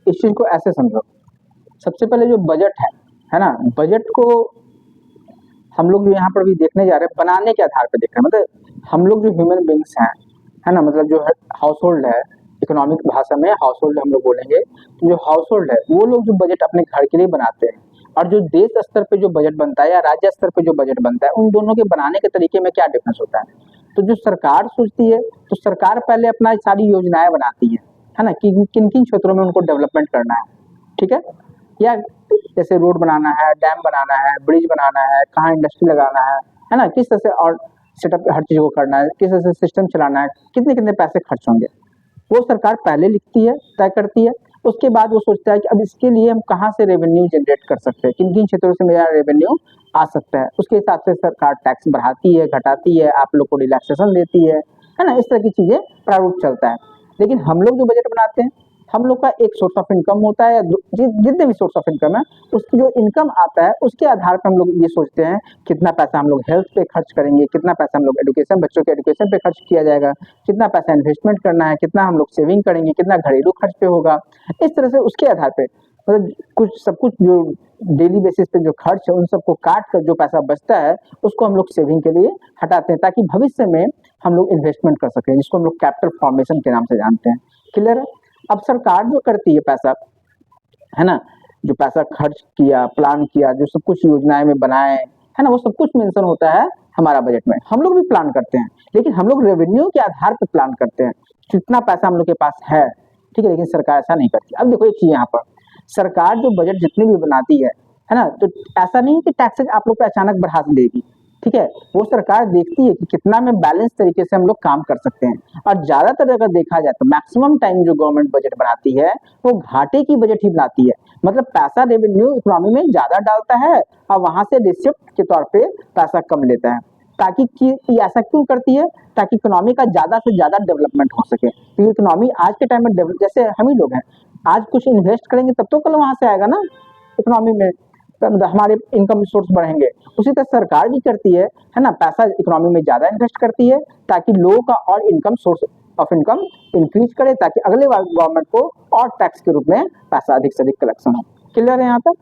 इस चीज को ऐसे समझो, सबसे पहले जो बजट है ना, बजट को हम लोग जो यहाँ पर भी देखने जा रहे हैं बनाने के आधार पर देख रहे हैं, मतलब हम लोग जो ह्यूमन बींग्स हैं, है ना, मतलब जो हाउस होल्ड है, इकोनॉमिक भाषा में हाउस होल्ड हम लोग बोलेंगे, तो जो हाउस होल्ड है वो लोग जो बजट अपने घर के लिए बनाते हैं, और जो देश स्तर पे जो बजट बनता है या राज्य स्तर पे जो बजट बनता है, उन दोनों के बनाने के तरीके में क्या डिफरेंस होता है। तो जो सरकार सोचती है, तो सरकार पहले अपना सारी योजनाएं बनाती है ना, कि किन किन क्षेत्रों में उनको डेवलपमेंट करना है, ठीक है, या जैसे रोड बनाना है, डैम बनाना है, ब्रिज बनाना है, कहाँ इंडस्ट्री लगाना है ना, किस तरह से और सेटअप हर चीज को करना है, किस तरह से सिस्टम चलाना है, कितने कितने पैसे खर्च होंगे, वो सरकार पहले लिखती है, तय करती है। उसके बाद वो सोचता है कि अब इसके लिए हम कहाँ से रेवेन्यू जनरेट कर सकते हैं, किन किन क्षेत्रों से मेरा रेवेन्यू आ सकता है, उसके हिसाब से सरकार टैक्स बढ़ाती है, घटाती है, आप लोग को रिलैक्सेशन देती है ना, इस तरह की चीजें प्रारूप चलता है। लेकिन हम लोग जो बजट बनाते हैं, हम लोग का एक सोर्स ऑफ इनकम होता है, जितने भी सोर्स ऑफ इनकम है, उसकी जो इनकम आता है उसके आधार पर हम लोग ये सोचते हैं कितना पैसा हम लोग हेल्थ पे खर्च करेंगे, कितना पैसा हम लोग एजुकेशन, बच्चों के एजुकेशन पे खर्च किया जाएगा, कितना पैसा इन्वेस्टमेंट करना है, कितना हम लोग सेविंग करेंगे, कितना घरेलू खर्च पे होगा। इस तरह से उसके आधार पे मतलब कुछ सब कुछ जो डेली बेसिस पे जो खर्च है उन सबको काट कर जो पैसा बचता है उसको हम लोग सेविंग के लिए हटाते हैं, ताकि भविष्य में हम लोग इन्वेस्टमेंट कर सकें, जिसको हम लोग कैपिटल फॉर्मेशन के नाम से जानते हैं। क्लियर है। अब सरकार जो करती है पैसा, है ना, जो पैसा खर्च किया, प्लान किया, जो सब कुछ योजनाएं में बनाए, है ना, वो सब कुछ मेंशन होता है हमारा बजट में। हम लोग भी प्लान करते हैं, लेकिन हम लोग रेवेन्यू के आधार पर प्लान करते हैं, कितना पैसा हम लोग के पास है, ठीक है, लेकिन सरकार ऐसा नहीं करती। अब देखो एक चीज यहाँ पर, सरकार जो बजट जितनी भी बनाती है ना, तो ऐसा नहीं है कि टैक्सेस आप लोग पे अचानक बढ़ा देगी, ठीक है, वो सरकार देखती है कि कितना में बैलेंस तरीके से हम लोग काम कर सकते हैं। और ज्यादातर अगर देखा जाए तो मैक्सिमम टाइम जो गवर्नमेंट बजट बनाती है वो घाटे की बजट ही बनाती है, मतलब पैसा रेवेन्यू इकोनॉमी में ज्यादा डालता है और वहां से रिसिप्ट के तौर पे पैसा कम लेता है, ताकि कि ऐसा क्यों करती है, ताकि इकोनॉमी का ज्यादा से ज्यादा डेवलपमेंट हो सके। क्योंकि इकोनॉमी आज के टाइम में जैसे हम ही लोग हैं, आज कुछ इन्वेस्ट करेंगे तब तो कल वहां से आएगा ना इकोनॉमी में, तब हमारे इनकम सोर्स बढ़ेंगे। उसी तरह सरकार भी करती है ना, पैसा इकोनॉमी में ज्यादा इन्वेस्ट करती है ताकि लोगों का और income source of income increase करे, ताकि अगले बार गवर्नमेंट को और टैक्स के रूप में पैसा अधिक से अधिक कलेक्शन हो। क्लियर है यहाँ तक।